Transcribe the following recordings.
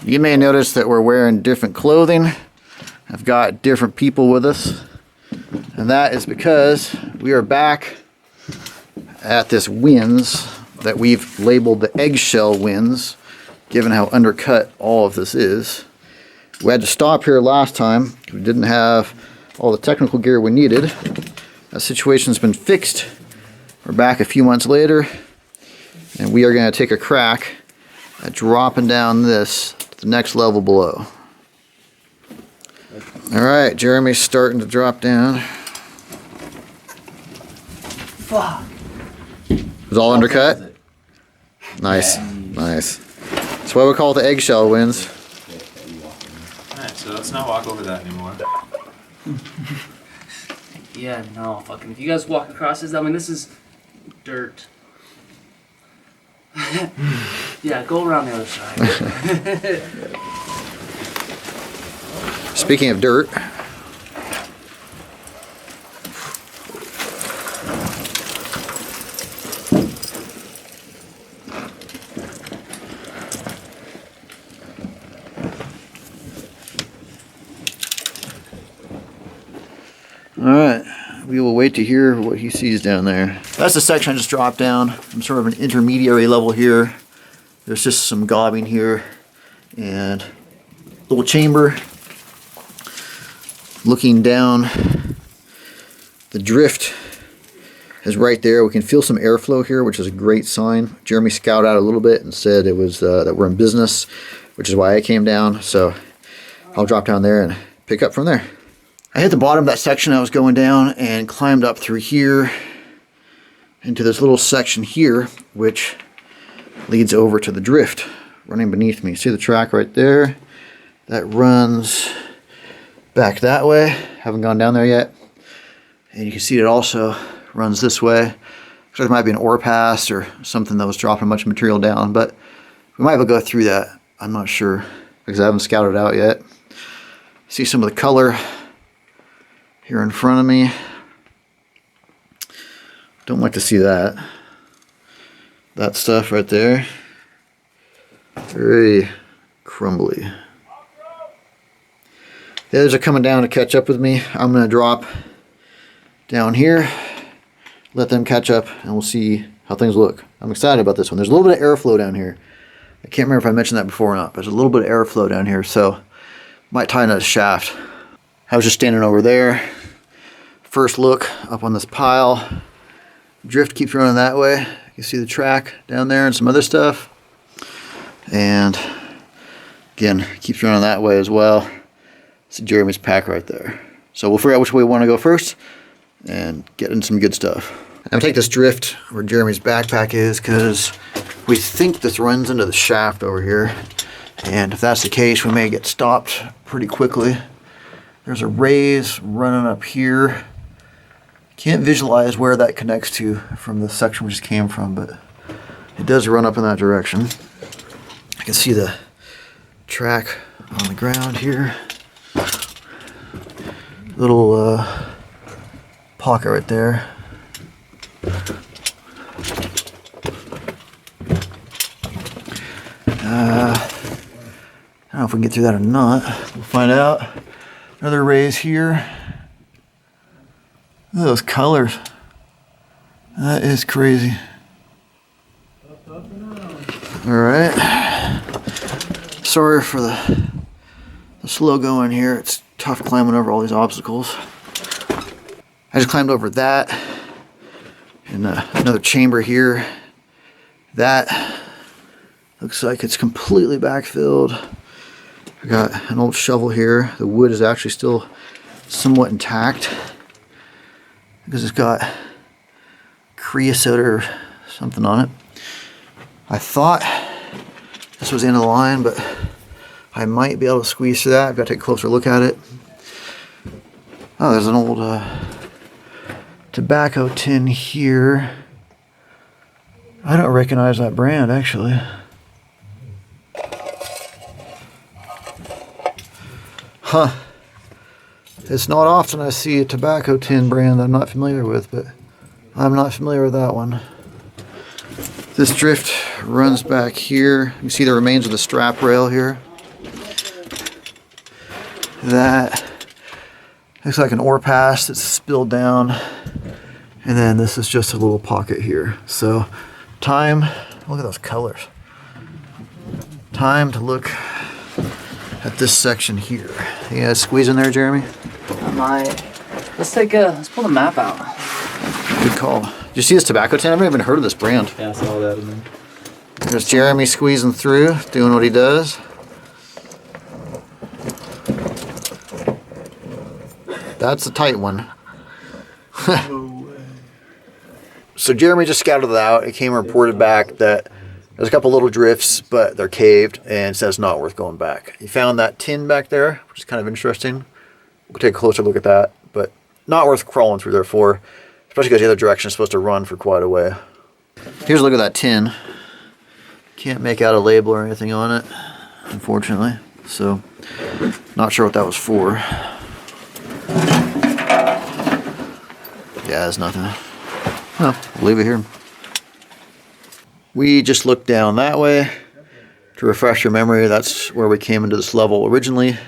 You may notice that we're wearing different clothing. I've got different people with us. And that is because we are back at this winze that we've labeled the eggshell winze, given how undercut all of this is. We had to stop here last time. We didn't have all the technical gear we needed. That situation's been fixed. We're back a few months later, and we are going to take a crack at dropping down this to the next level below. Alright, Jeremy's starting to drop down. Fuck. It was all undercut? Nice, nice. That's why we call it the eggshell winze. Alright, so let's not walk over that anymore. Yeah, no, fucking. If you guys walk across this, I mean, this is dirt. Yeah, go around the other side. Speaking of dirt, alright, we will wait to hear what he sees down there. That's the section I just dropped down. I'm sort of an intermediary level here. There's just some gobbing here and a little chamber. Looking down, the drift is right there. We can feel some airflow here, which is a great sign. Jeremy scouted out a little bit and said it was that we're in business, which is why I came down. So I'll drop down there and pick up from there. I hit the bottom of that section I was going down and climbed up through here into this little section here, which leads over to the drift running beneath me. See the track right there? That runs back that way. Haven't gone down there yet. And you can see it also runs this way. So there might be an ore pass or something that was dropping a bunch of material down, but we might be able to go through that. I'm not sure because I haven't scouted it out yet. See some of the color here in front of me. Don't like to see that. That stuff right there. Very crumbly. The others are coming down to catch up with me. I'm going to drop down here, let them catch up, and we'll see how things look. I'm excited about this one. There's a little bit of airflow down here. I can't remember if I mentioned that before or not, but there's a little bit of airflow down here, so might tie into the shaft. I was just standing over there. First look up on this pile. Drift keeps running that way. You can see the track down there and some other stuff. And again, keeps running that way as well. See Jeremy's pack right there. So we'll figure out which way we want to go first and get in some good stuff. I'm going to take this drift where Jeremy's backpack is because we think this runs into the shaft over here. And if that's the case, we may get stopped pretty quickly. There's a raise running up here. Can't visualize where that connects to from the section we just came from, but it does run up in that direction. I can see the track on the ground here. Little pocket right there. I don't know if we can get through that or not. We'll find out. Another raise here. Look at those colors. That is crazy. Alright. Sorry for the slow going here. It's tough climbing over all these obstacles. I just climbed over that. And another chamber here. That looks like it's completely backfilled. I got an old shovel here. The wood is actually still somewhat intact because it's got creosote or something on it. I thought this was the end of the line, but I might be able to squeeze through that. I've got to take a closer look at it. Oh, there's an old tobacco tin here. I don't recognize that brand, actually. Huh. It's not often I see a tobacco tin brand that I'm not familiar with, but I'm not familiar with that one. This drift runs back here. You see the remains of the strap rail here. That looks like an ore pass that's spilled down. And then this is just a little pocket here. So time, look at those colors. Time to look at this section here. You guys squeeze in there, Jeremy? I might. Let's pull the map out. Good call. Did you see this tobacco tin? I've never even heard of this brand. Yeah, I saw that in there. There's Jeremy squeezing through, doing what he does. That's a tight one. So Jeremy just scouted it out. It came and reported back that there's a couple little drifts, but they're caved and says not worth going back. He found that tin back there, which is kind of interesting. We'll take a closer look at that, but not worth crawling through there for, especially because the other direction is supposed to run for quite a way. Here's a look at that tin. Can't make out a label or anything on it, unfortunately. So, not sure what that was for. Yeah, it's nothing. Well, we'll leave it here. We just looked down that way. To refresh your memory, that's where we came into this level originally.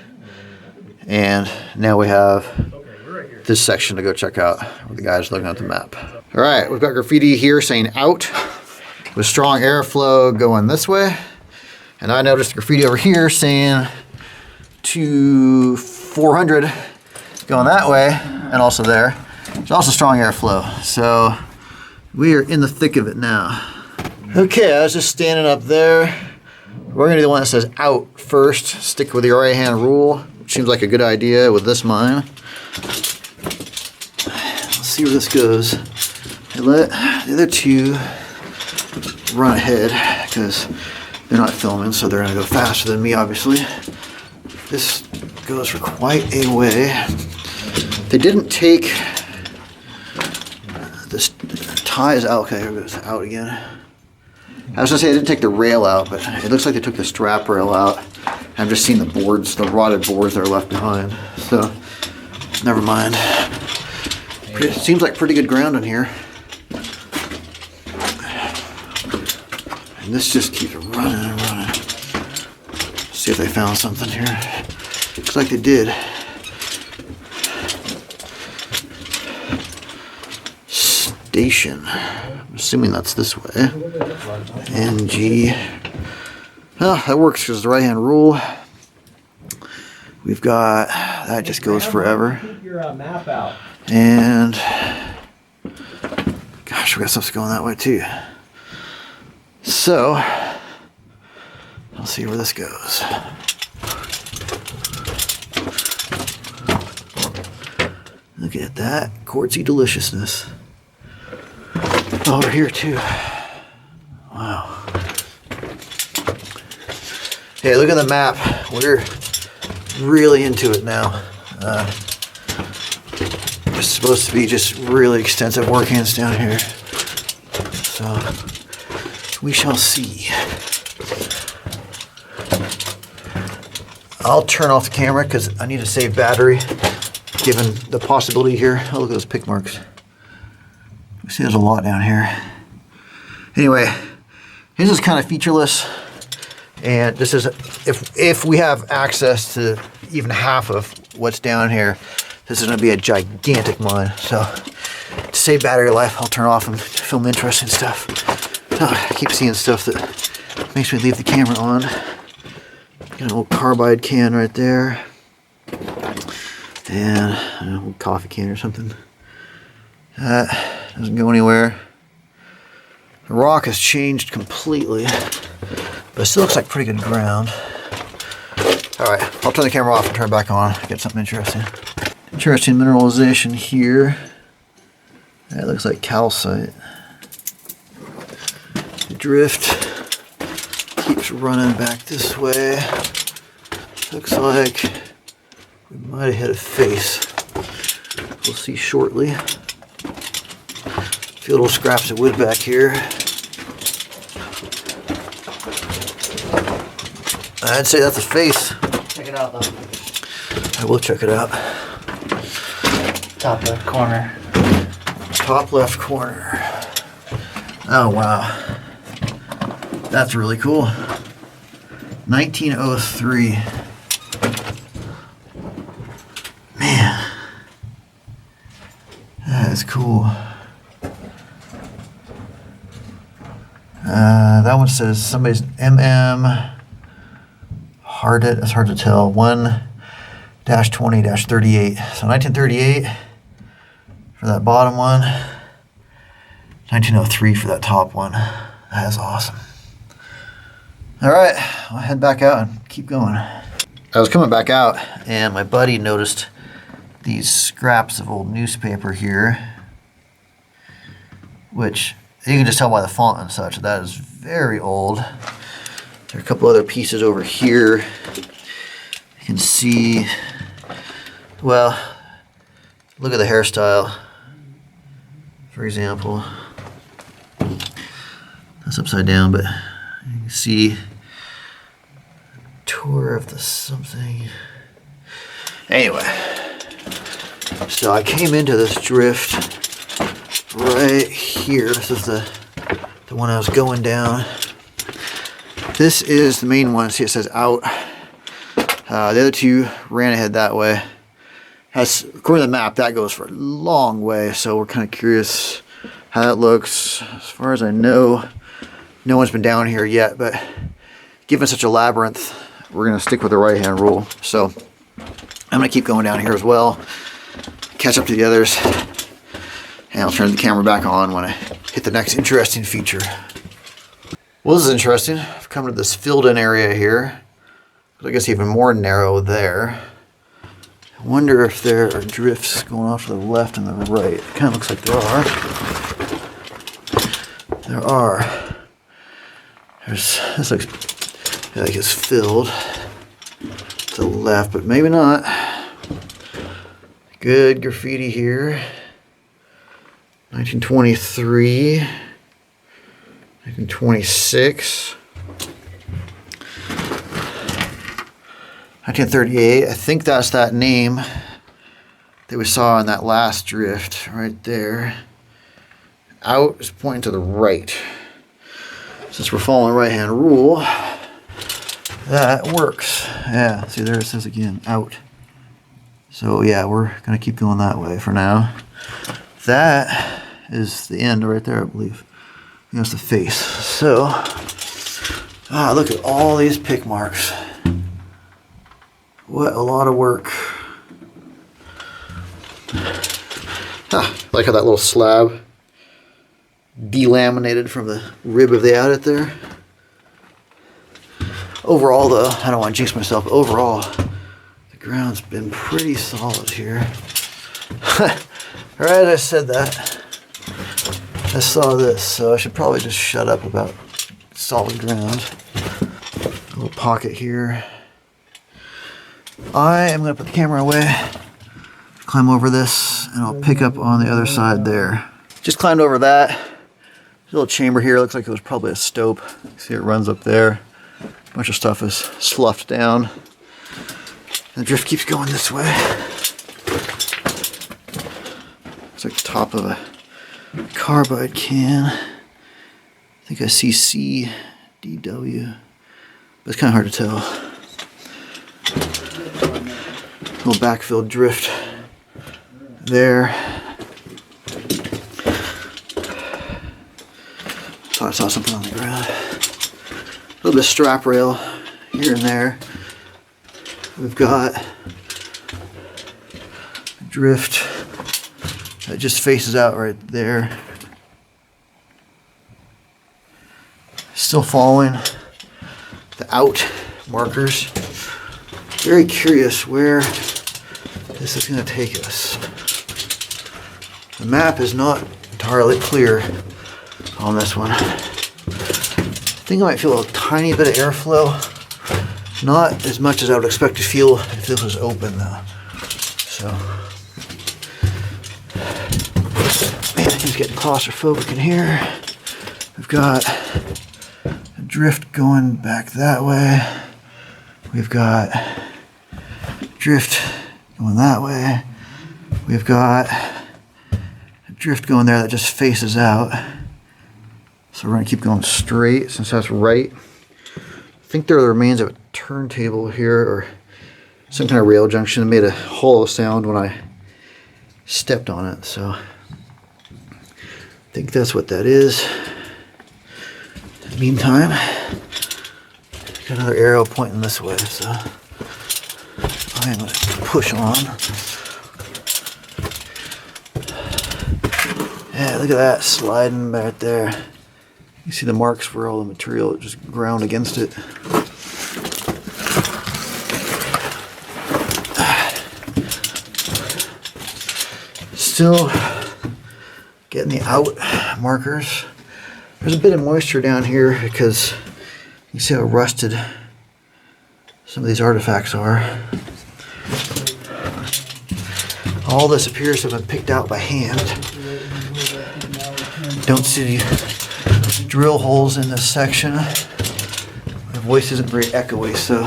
And now we have this section to go check out where the guy's looking at the map. All right, we've got graffiti here saying out with strong airflow going this way. And I noticed graffiti over here saying to 400 going that way, and also there. There's also strong airflow. So we are in the thick of it now. Okay, I was just standing up there. We're gonna do the one that says out first. Stick with your right hand rule, which seems like a good idea with this mine. Let's see where this goes. I let the other two run ahead because they're not filming, so they're gonna go faster than me, obviously. This goes for quite a way. They didn't take this ties out. Okay, here it goes out again. I was gonna say they didn't take the rail out, but it looks like they took the strap rail out. I've just seen the boards, the rotted boards that are left behind. So, never mind. Seems like pretty good ground in here. And this just keeps running and running. See if they found something here. Looks like they did. Station. I'm assuming that's this way. NG. Well, that works because the right hand rule. We've got, that just goes forever. And, gosh, we got stuff going that way too. So, I'll see where this goes. Look at that quartzy deliciousness. Over here too. Wow. Hey, look at the map. We're really into it now. It's supposed to be just really extensive workings down here. So, we shall see. I'll turn off the camera because I need to save battery, given the possibility here. Oh, look at those pick marks. You see there's a lot down here. Anyway, this is kind of featureless. And this is, if we have access to even half of what's down here, this is going to be a gigantic mine. So to save battery life, I'll turn off and film interesting stuff. Oh, I keep seeing stuff that makes me leave the camera on. Got an old carbide can right there. And an old coffee can or something. That doesn't go anywhere. The rock has changed completely. But it still looks like pretty good ground. Alright, I'll turn the camera off and turn it back on. Get something interesting. Interesting mineralization here. That looks like calcite. The drift keeps running back this way. Looks like we might have hit a face. We'll see shortly. A few little scraps of wood back here. I'd say that's a face. Check it out though. I will check it out. Top left corner. Top left corner. Oh wow. That's really cool. 1903. That's cool. That one says somebody's MM Harded. It's hard to tell. 1-20-38. So 1938 for that bottom one. 1903 for that top one. That is awesome. All right, I'll head back out and keep going. I was coming back out, and my buddy noticed these scraps of old newspaper here, which you can just tell by the font and such. That is very old. There are a couple other pieces over here. You can see, well, look at the hairstyle, for example. That's upside down, but you can see tour of the something. Anyway, so I came into this drift right here. This is the one I was going down. This is the main one. See, it says out. The other two ran ahead that way. According to the map, that goes for a long way, so we're kind of curious how that looks. As far as I know, no one's been down here yet, but given such a labyrinth, we're going to stick with the right-hand rule. So I'm going to keep going down here as well, catch up to the others, and I'll turn the camera back on when I hit the next interesting feature. Well, this is interesting. I've come to this filled-in area here. I guess even more narrow there. I wonder if there are drifts going off to the left and the right. It kind of looks like there are. There are. This looks like it's filled to the left, but maybe not. Good graffiti here. 1923. 1926. 1938, I think that's that name that we saw in that last drift right there. Out is pointing to the right. Since we're following right-hand rule, that works. Yeah, see there it says again, out. So yeah, we're gonna keep going that way for now. That is the end right there, I believe. That's the face. So, look at all these pick marks. What a lot of work. Like how that little slab delaminated from the rib of the adit there. Overall though, I don't want to jinx myself, but overall, the ground's been pretty solid here. Alright, I said that. I saw this, so I should probably just shut up about solid ground. A little pocket here. I am going to put the camera away, climb over this, and I'll pick up on the other side there. Just climbed over that. There's a little chamber here. Looks like it was probably a stope. See, it runs up there. A bunch of stuff is sloughed down. And the drift keeps going this way. It's like the top of a carbide can. I think I see CDW, but it's kind of hard to tell. Little backfill drift there. Thought I saw something on the ground. A little bit of strap rail here and there. We've got a drift that just faces out right there. Still following the out markers. Very curious where this is going to take us. The map is not entirely clear on this one. I think I might feel a tiny bit of airflow. Not as much as I would expect to feel if this was open though. So, man, things getting claustrophobic in here. We've got a drift going back that way. We've got drift going that way. We've got a drift going there that just faces out. So we're going to keep going straight since that's right. I think there are the remains of a turntable here or some kind of rail junction that made a hollow sound when I stepped on it. So think that's what that is. In the meantime, got another arrow pointing this way, so I'm going to push on. Yeah, look at that sliding back there. You see the marks where all the material just ground against it. Still getting the out markers. There's a bit of moisture down here because you see how rusted some of these artifacts are. All this appears to have been picked out by hand. Don't see drill holes in this section. My voice isn't very echoey, so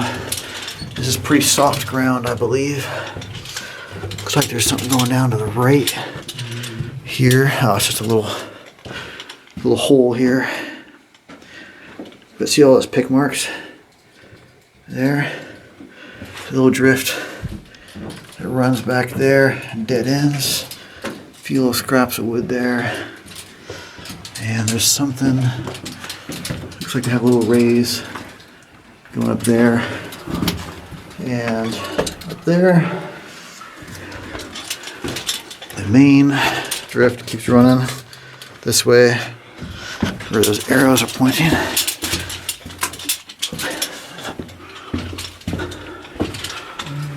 this is pretty soft ground, I believe. Looks like there's something going down to the right here. Oh, it's just a little hole here. But see all those pick marks there? A little drift that runs back there, dead ends. A few little scraps of wood there. And there's something, looks like they have a little raise going up there. And up there. The main drift keeps running this way where those arrows are pointing.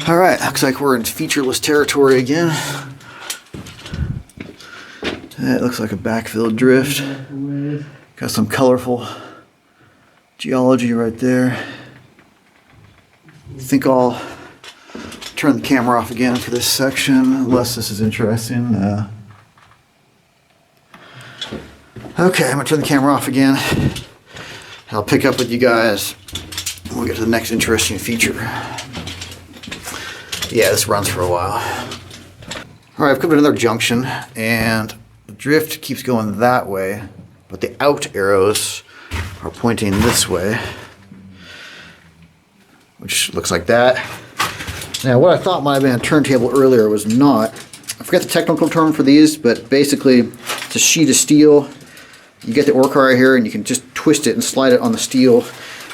Alright, looks like we're in featureless territory again. That looks like a backfilled drift. Got some colorful geology right there. I think I'll turn the camera off again for this section, unless this is interesting. Okay, I'm gonna turn the camera off again. I'll pick up with you guys when we get to the next interesting feature. Yeah, this runs for a while. All right, I've come to another junction, and the drift keeps going that way, but the out arrows are pointing this way, which looks like that. Now, what I thought might have been a turntable earlier was not. I forget the technical term for these, but basically it's a sheet of steel. You get the ore car right here, and you can just twist it and slide it on the steel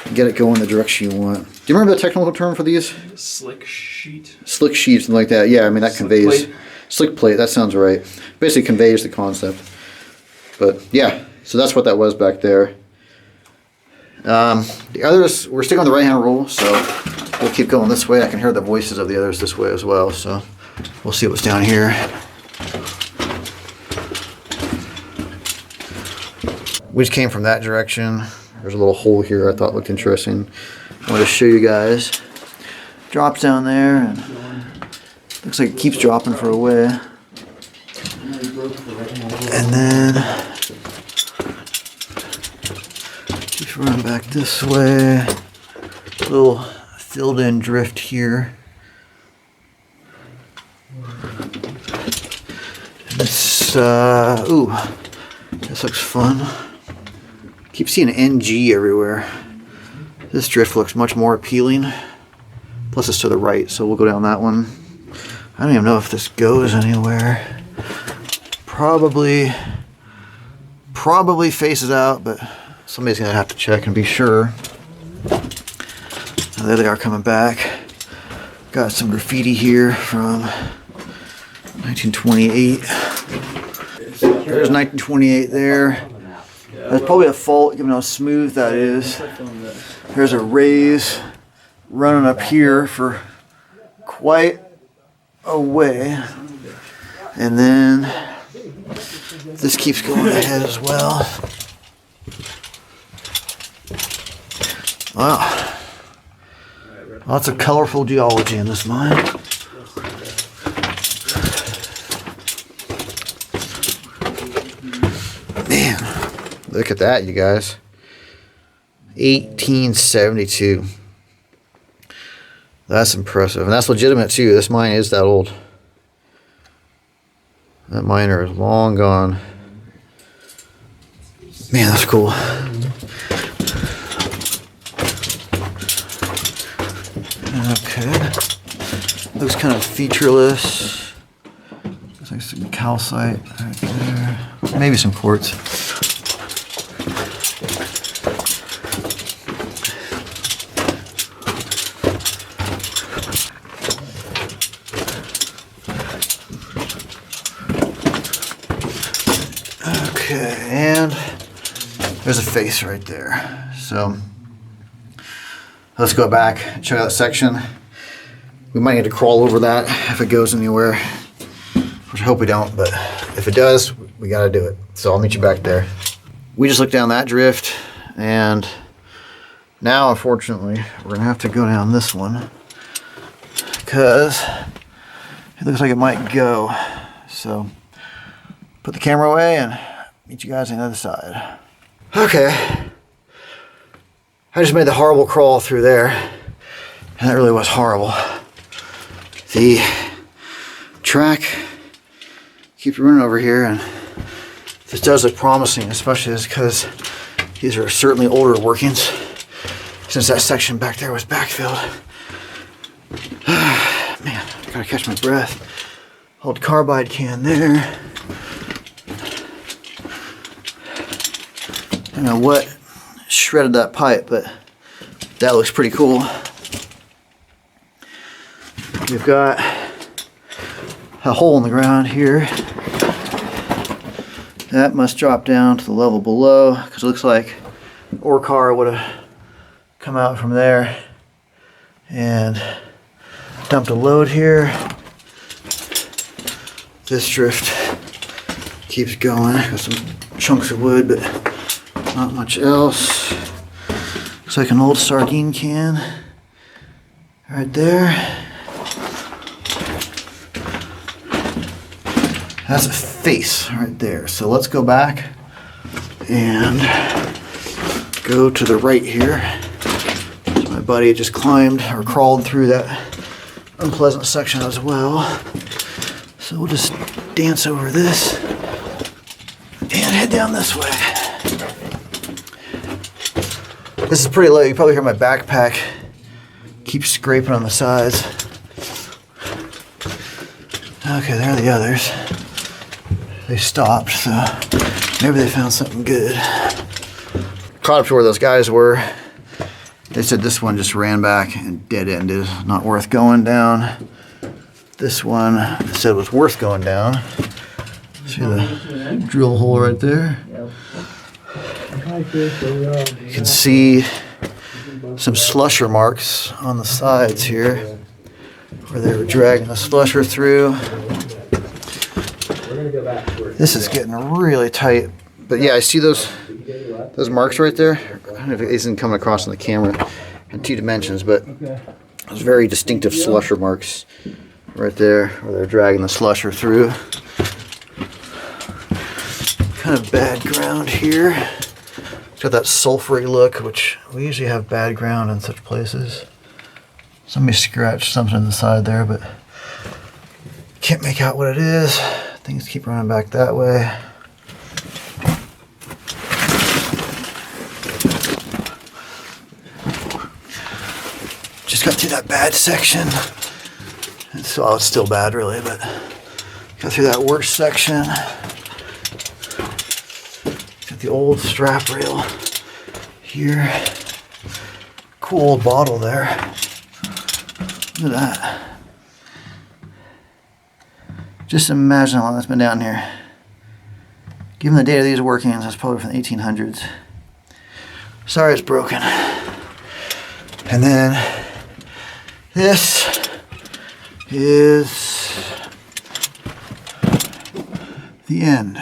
and get it going the direction you want. Do you remember the technical term for these? Slick sheet. Slick sheet, something like that. Yeah, I mean that Slick conveys. plate. Slick plate, that sounds right. Basically conveys the concept. But yeah, so that's what that was back there. The others, we're sticking on the right-hand rule, so we'll keep going this way. I can hear the voices of the others this way as well, so we'll see what's down here. We just came from that direction. There's a little hole here I thought looked interesting. I wanted to show you guys. Drops down there, and looks like it keeps dropping for a way. And then keeps running back this way. Little filled in drift here. And this, ooh, this looks fun. Keep seeing NG everywhere. This drift looks much more appealing. Plus it's to the right, so we'll go down that one. I don't even know if this goes anywhere. Probably faces out, but somebody's gonna have to check and be sure. Now, there they are coming back. Got some graffiti here from 1928. There's 1928 there. There's probably a fault given how smooth that is. There's a raise running up here for quite a way. And then this keeps going ahead as well. Wow. Lots of colorful geology in this mine. Man, look at that, you guys. 1872. That's impressive. And that's legitimate too. This mine is that old. That miner is long gone. Man, that's cool. Okay. Looks kind of featureless. Looks like some calcite right there. Maybe some quartz. Okay, and there's a face right there. So let's go back and check out that section. We might need to crawl over that if it goes anywhere, which I hope we don't, but if it does, we gotta do it. So I'll meet you back there. We just looked down that drift, and now unfortunately we're gonna have to go down this one because it looks like it might go. So put the camera away and meet you guys on the other side. Okay, I just made the horrible crawl through there, and that really was horrible. The track keeps running over here, and this does look promising, especially because these are certainly older workings since that section back there was backfilled. Man, I gotta catch my breath. Old carbide can there. I don't know what shredded that pipe, but that looks pretty cool. We've got a hole in the ground here. That must drop down to the level below because it looks like an ore car would have come out from there and dumped a load here. This drift keeps going. Got some chunks of wood, but not much else. Looks like an old sardine can right there. That's a face right there. So let's go back and go to the right here. So my buddy just climbed or crawled through that unpleasant section as well. So we'll just dance over this and head down this way. This is pretty low. You probably hear my backpack keep scraping on the sides. Okay, there are the others. They stopped, so maybe they found something good. Caught up to where those guys were. They said this one just ran back and dead-ended. Not worth going down. This one they said was worth going down. See the drill hole right there? You can see some slusher marks on the sides here where they were dragging the slusher through. This is getting really tight, but yeah, I see those marks right there. I don't know if it isn't coming across on the camera in 2 dimensions, but those very distinctive slusher marks right there where they're dragging the slusher through. Kind of bad ground here. It's got that sulfury look, which we usually have bad ground in such places. Somebody scratched something on the side there, but can't make out what it is. Things keep running back that way. Just got through that bad section. So it's still bad really, but got through that worst section. Got the old strap rail here. Cool old bottle there. Look at that. Just imagine how long that's been down here. Given the date of these workings, that's probably from the 1800s. Sorry it's broken. And then this is the end.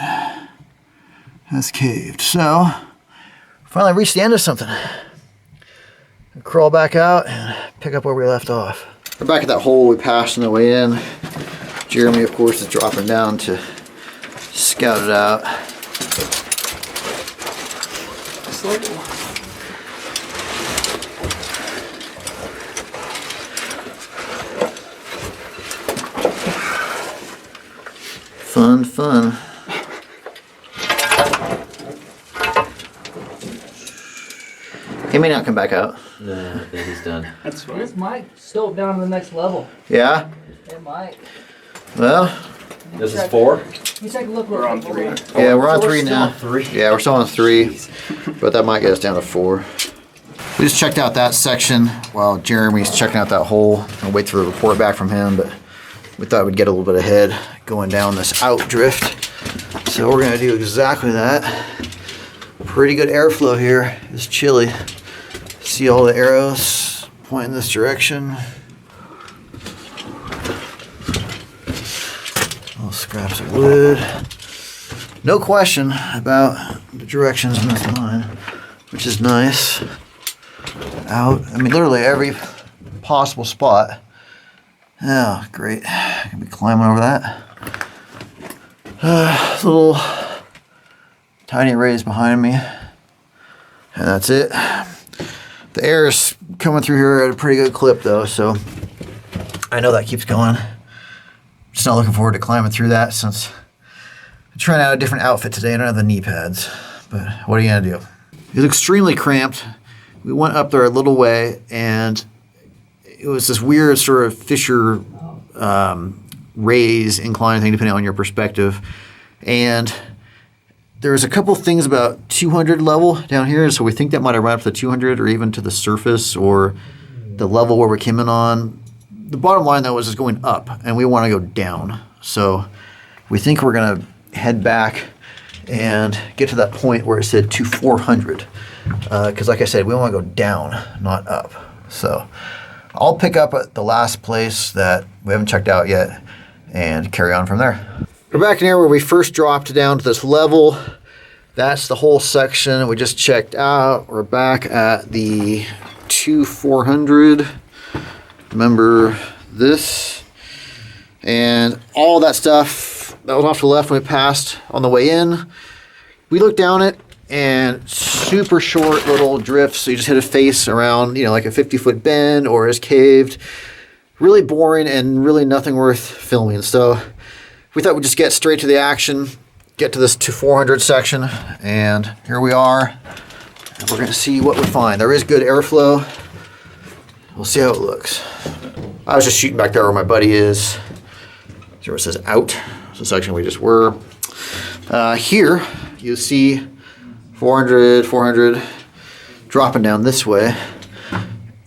That's caved. So, finally reached the end of something. Crawl back out and pick up where we left off. We're back at that hole we passed on the way in. Jeremy, of course, is dropping down to scout it out. Fun, fun. He may not come back out. No, I think he's done. That's fine. This might still down to the next level. Yeah? It might. Well, This is 4? Let's take a look. We're on 3. Yeah, we're on So 3 still now. on 3. Yeah, we're still on 3, but that might get us down to 4. We just checked out that section while Jeremy's checking out that hole. I'll wait for the report back from him, but we thought we'd get a little bit ahead going down this out drift. So we're gonna do exactly that. Pretty good airflow here. It's chilly. See all the arrows pointing this direction. Little scraps of wood. No question about the directions in this mine, which is nice. Out, I mean, literally every possible spot. Oh, great. Gonna be climbing over that. Little tiny raise behind me. And that's it. The air is coming through here at a pretty good clip though, so I know that keeps going. Just not looking forward to climbing through that since I'm trying out a different outfit today. I don't have the knee pads, but what are you gonna do? It's extremely cramped. We went up there a little way and it was this weird sort of fissure raise incline thing depending on your perspective. And there's a couple things about 200 level down here, so we think that might have run up to 200 or even to the surface or the level where we came in on. The bottom line though is it's going up and we want to go down. So we think we're gonna head back and get to that point where it said 400. Because like I said, we want to go down, not up. So I'll pick up at the last place that we haven't checked out yet and carry on from there. We're back in here where we first dropped down to this level. That's the whole section we just checked out. We're back at the 400. Remember this? And all that stuff that was off to the left when we passed on the way in. We looked down it and super short little drifts. So you just hit a face around, like a 50-foot bend or is caved. Really boring and really nothing worth filming. So we thought we'd just get straight to the action, get to this 400 section, and here we are. And we're gonna see what we find. There is good airflow. We'll see how it looks. I was just shooting back there where my buddy is. See where it says out. It's the section we just were. Here, you see 400, dropping down this way.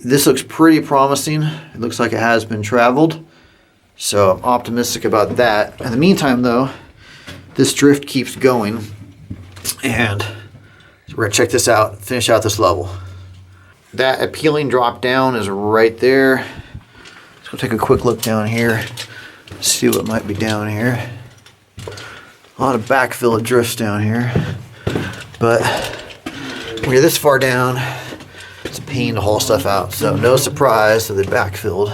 This looks pretty promising. It looks like it has been traveled. So I'm optimistic about that. In the meantime though, this drift keeps going. And so we're gonna check this out, finish out this level. That appealing drop down is right there. Let's go take a quick look down here, see what might be down here. A lot of backfill drifts down here. But when you're this far down, it's a pain to haul stuff out. So no surprise that they backfilled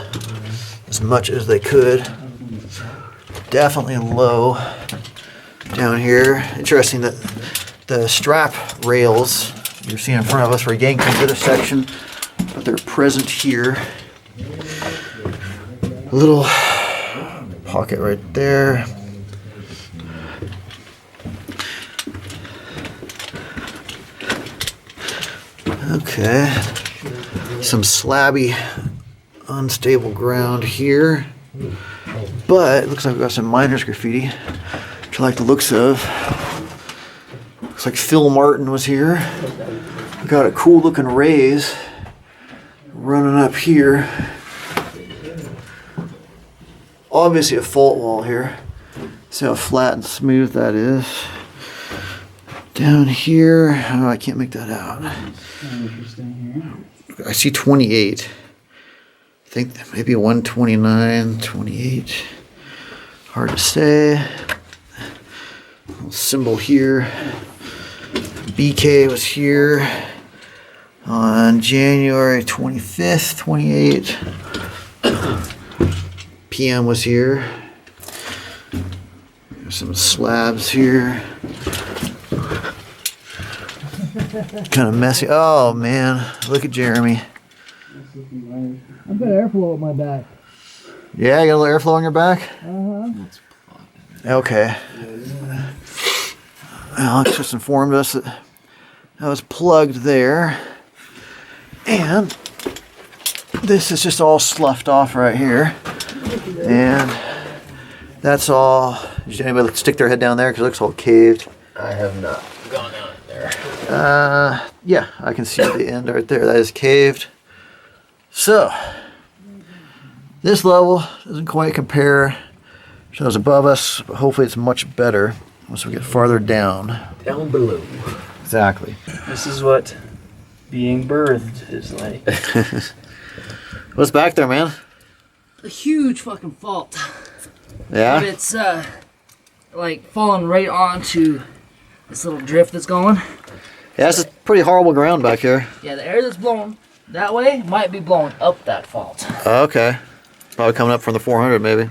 as much as they could. Definitely low down here. Interesting that the strap rails you're seeing in front of us were yanked into the section, but they're present here. A little pocket right there. Okay, some slabby, unstable ground here, but it looks like we've got some miner's graffiti, which I like the looks of. Looks like Phil Martin was here. We got a cool looking raise running up here. Obviously a fault wall here. See how flat and smooth that is. Down here, oh, I can't make that out. I see 28. I think maybe 129, 28. Hard to say. Little symbol here. BK was here on January 25th, 28. PM was here. There's some slabs here. Kind of messy. Oh man, look at Jeremy. I've got airflow at my back. Yeah, you got a little airflow on your back? Okay. Alex just informed us that that was plugged there. And this is just all sloughed off right here. And That's all. Did anybody stick their head down there? Because it looks all caved. I have not gone down there. Yeah, I can see the end right there. That is caved. So, this level doesn't quite compare to those above us, but hopefully it's much better once we get farther down. Down below. Exactly. This is what being birthed is like. What's back there, man? A huge fucking fault. Yeah? But it's like falling right onto this little drift that's going. Yeah, this is pretty horrible ground back here. Yeah, the air that's blowing that way might be blowing up that fault. Okay. Probably coming up from the 400 maybe.